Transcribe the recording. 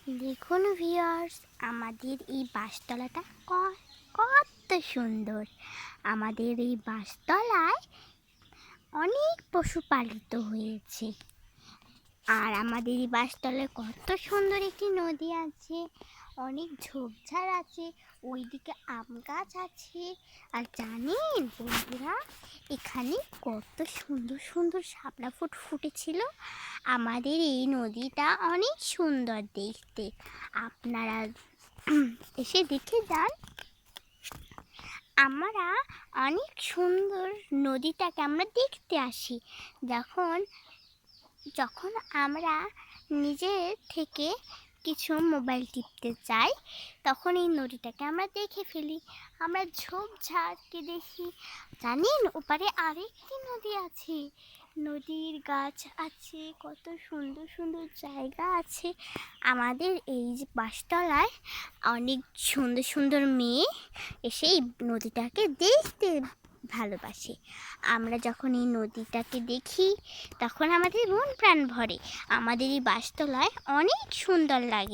দেখুন ভিউয়ার্স, আমাদের এই বাঁশতলাটা কত সুন্দর। আমাদের এই বাঁশতলায় অনেক পশু পালিত হয়েছে। আর আমাদের এই বাঁশতলায় কত সুন্দর একটি নদী আছে, অনেক ঝোপঝাড় আছে, ওইদিকে আম গাছ আছে। আর জানেন বন্ধুরা, এখানে কত সুন্দর সুন্দর শাপলা ফুটেছিল। আমাদের এই নদীটা অনেক সুন্দর দেখতে, আপনারা এসে দেখে যান। আমরা অনেক সুন্দর নদীটাকে আমরা দেখতে আসি। যখন আমরা নিজের থেকে কিছু মোবাইল টিপতে চাই, তখন এই নদীটাকে আমরা দেখে ফেলি। আমরা ঝোপঝাড়কে দেখি। জানেন ওপারে আরেকটি নদী আছে, নদীর গাছ আছে, কত সুন্দর সুন্দর জায়গা আছে। আমাদের এই যে বাঁশতলায় অনেক সুন্দর সুন্দর মেয়ে এসে এই নদীটাকে দেখতে ভালোবাসে। আমরা যখন এই নদীটাকে দেখি, তখন আমাদের মন প্রাণ ভরে। আমাদের এই বাঁশতলায় অনেক সুন্দর লাগে।